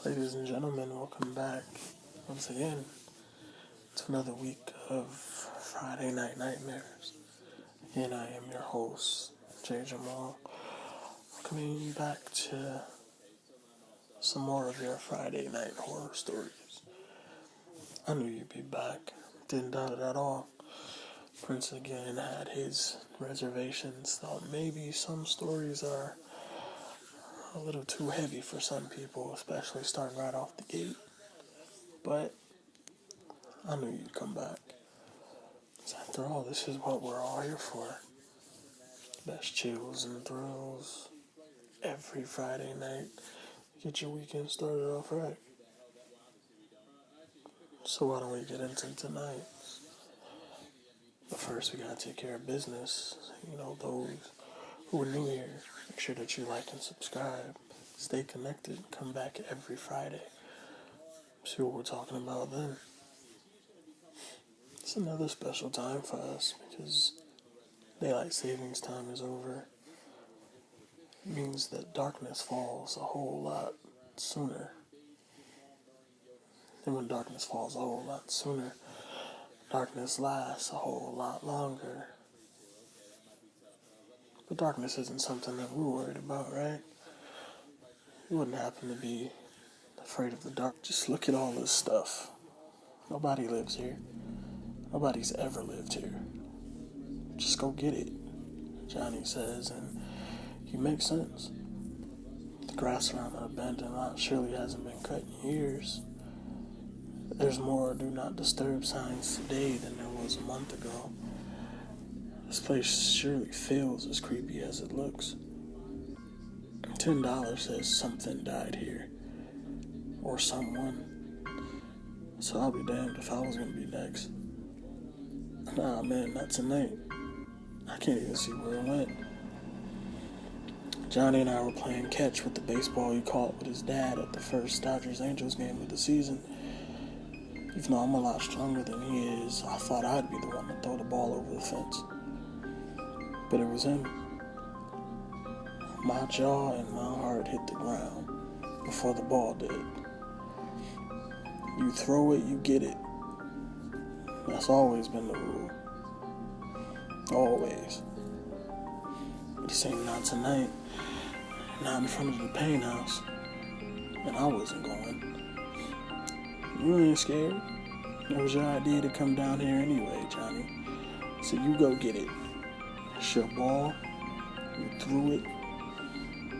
Ladies and gentlemen, welcome back once again to another week of Friday Night Nightmares. And I am your host, Jay Jamal, coming back to some more of your Friday night horror stories. I knew you'd be back, didn't doubt it at all. Prince again had his reservations, thought maybe some stories are a little too heavy for some people, especially starting right off the gate. But I knew you'd come back. So after all, this is what we're all here for. Best chills and thrills every Friday night. Get your weekend started off right. So why don't we get into tonight? But first we gotta take care of business. Those who are new here, make sure that you like and subscribe. Stay connected. Come back every Friday. See what we're talking about then. It's another special time for us because daylight savings time is over. It means that darkness falls a whole lot sooner. And when darkness falls a whole lot sooner, darkness lasts a whole lot longer. But darkness isn't something that we're worried about, right? You wouldn't happen to be afraid of the dark. Just look at all this stuff. Nobody lives here. Nobody's ever lived here. Just go get it, Johnny says, and he makes sense. The grass around the abandoned lot surely hasn't been cut in years. There's more do not disturb signs today than there was a month ago. This place surely feels as creepy as it looks. $10 says something died here. Or someone. So I'll be damned if I was gonna be next. Nah, man, not tonight. I can't even see where it went. Johnny and I were playing catch with the baseball he caught with his dad at the first Dodgers-Angels game of the season. Even though I'm a lot stronger than he is, I thought I'd be the one to throw the ball over the fence. But it was him. My jaw and my heart hit the ground before the ball did. You throw it, you get it. That's always been the rule. Always. But this ain't not tonight. Not in front of the paint house. And I wasn't going. You ain't scared. It was your idea to come down here anyway, Johnny. So you go get it. It's your ball. You threw it.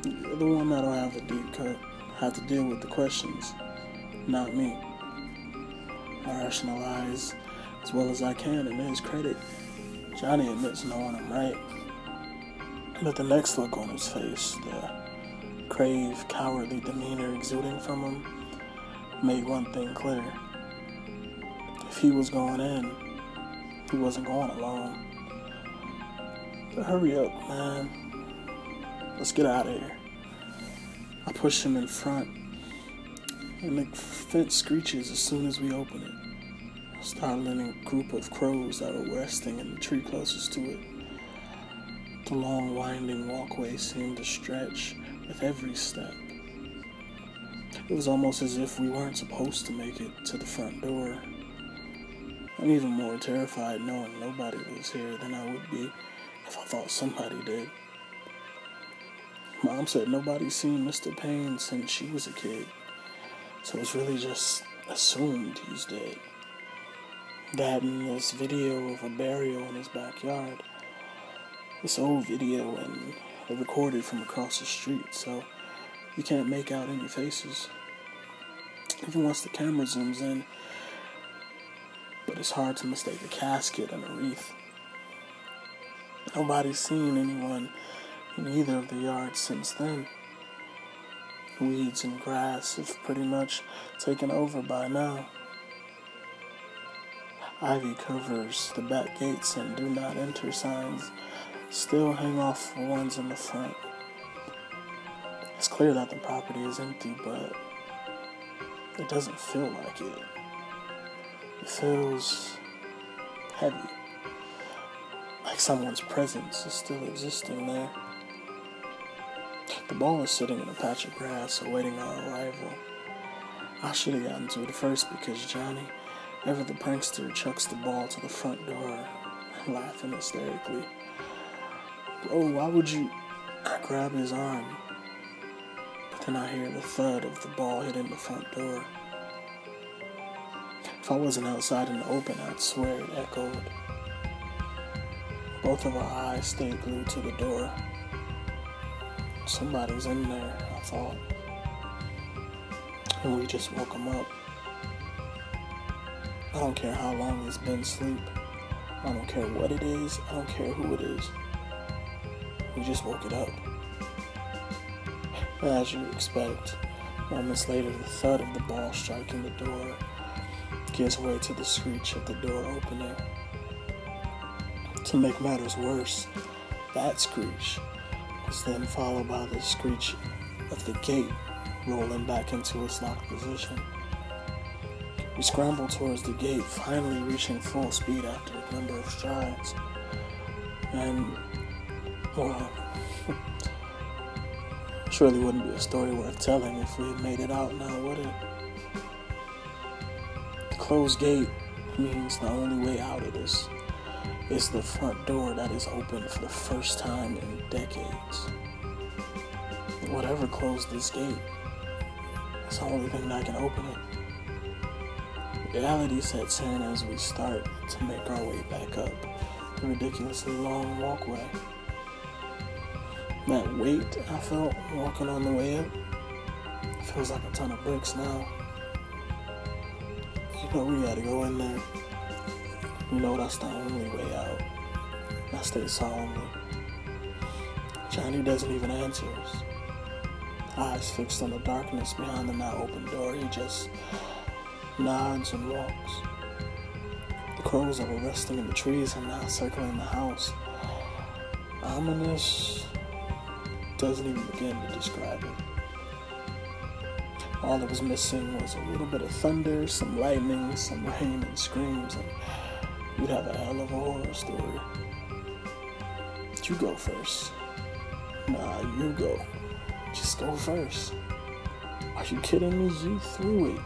You're the one that'll have the deep cut. Have to deal with the questions. Not me. I rationalize as well as I can, and to his credit, Johnny admits knowing I'm right. But the next look on his face, the crave, cowardly demeanor exuding from him, made one thing clear. If he was going in, he wasn't going alone. But hurry up, man. Let's get out of here. I push him in front, and the fence screeches as soon as we open it, startling a group of crows that were resting in the tree closest to it. The long, winding walkway seemed to stretch with every step. It was almost as if we weren't supposed to make it to the front door. I'm even more terrified knowing nobody lives here than I would be if I thought somebody did. Mom said nobody's seen Mr. Payne since she was a kid, so it's really just assumed he's dead. Dad in this video of a burial in his backyard. This old video, and it recorded from across the street, so you can't make out any faces. Even once the camera zooms in, but it's hard to mistake a casket and a wreath. Nobody's seen anyone in either of the yards since then. Weeds and grass have pretty much taken over by now. Ivy covers the back gates, and do not enter signs still hang off the ones in the front. It's clear that the property is empty, but it doesn't feel like it. It feels heavy. like someone's presence is still existing there. The ball is sitting in a patch of grass awaiting our arrival. I should have gotten to it first because Johnny, ever the prankster, chucks the ball to the front door, laughing hysterically. Bro, why would you... I grab his arm, but then I hear the thud of the ball hitting the front door. If I wasn't outside in the open, I'd swear it echoed. Both of our eyes stayed glued to the door. Somebody's in there, I thought. And we just woke him up. I don't care how long he's been asleep. I don't care what it is. I don't care who it is. We just woke it up. As you expect, moments later, the thud of the ball striking the door gives way to the screech of the door opening. To make matters worse, that screech was then followed by the screech of the gate rolling back into its locked position. We scrambled towards the gate, finally reaching full speed after a number of strides. And, well, surely wouldn't be a story worth telling if we had made it out now, would it? The closed gate means the only way out of this is the front door that is open for the first time in decades. Whatever closed this gate, it's the only thing that can open it. Reality sets in as we start to make our way back up the ridiculously long walkway. That weight I felt walking on the way up feels like a ton of bricks now. You know we gotta go in there. You know that's the only way out. I stay solemnly. Johnny doesn't even answer us. Eyes fixed on the darkness behind the now open door, he just nods and walks. The crows that were resting in the trees are now circling the house. Ominous doesn't even begin to describe it. All that was missing was a little bit of thunder, some lightning, some rain and screams, and you'd have a hell of a horror story. You go first. Nah, you go. Just go first. Are you kidding me? You threw it.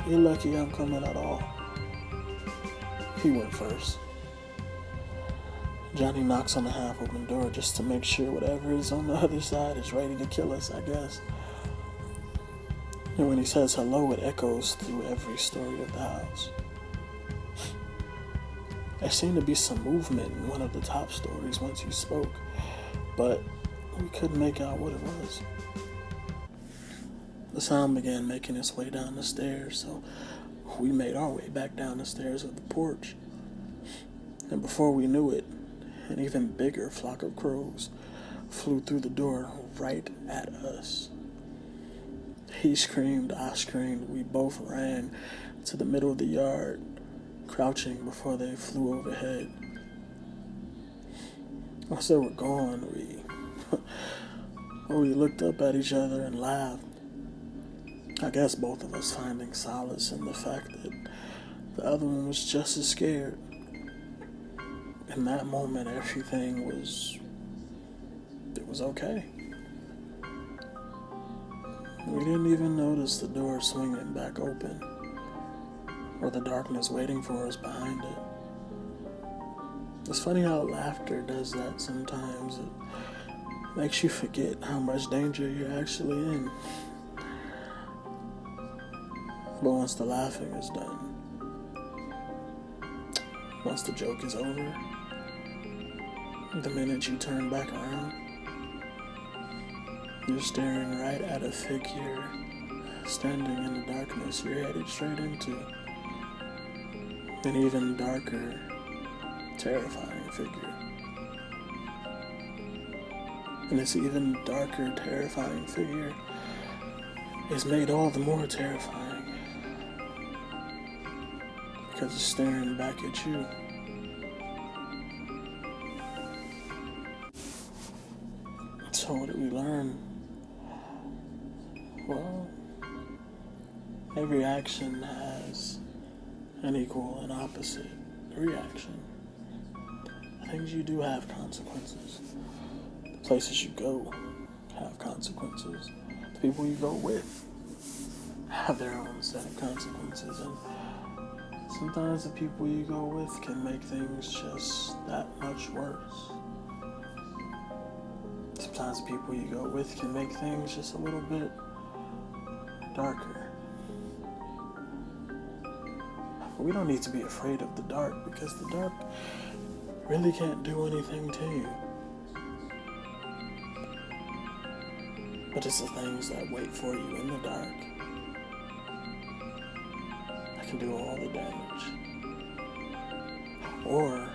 You're lucky I'm coming at all. He went first. Johnny knocks on the half-open door just to make sure whatever is on the other side is ready to kill us, I guess. And when he says hello, it echoes through every story of the house. There seemed to be some movement in one of the top stories once he spoke, but we couldn't make out what it was. The sound began making its way down the stairs, so we made our way back down the stairs of the porch. And before we knew it, an even bigger flock of crows flew through the door right at us. He screamed, I screamed, we both ran to the middle of the yard, crouching before they flew overhead. Once they were gone, we looked up at each other and laughed. I guess both of us finding solace in the fact that the other one was just as scared. In that moment, everything was okay. We didn't even notice the door swinging back open, or the darkness waiting for us behind it. It's funny how laughter does that sometimes. It makes you forget how much danger you're actually in. But once the laughing is done, once the joke is over, the minute you turn back around, you're staring right at a figure standing in the darkness you're headed straight into. An even darker, terrifying figure. And this even darker, terrifying figure is made all the more terrifying because it's staring back at you. So what did we learn? Well, every action has an equal and opposite reaction. things you do have consequences. The places you go have consequences. The people you go with have their own set of consequences. And sometimes the people you go with can make things just that much worse. Sometimes the people you go with can make things just a little bit darker. But we don't need to be afraid of the dark, because the dark really can't do anything to you. But it's the things that wait for you in the dark that can do all the damage. Or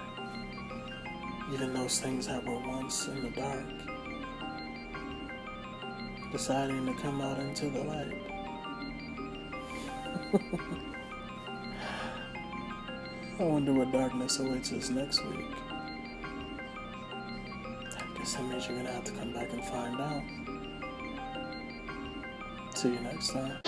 even those things that were once in the dark deciding to come out into the light. I wonder what darkness awaits us next week. I guess that means you're gonna have to come back and find out. See you next time.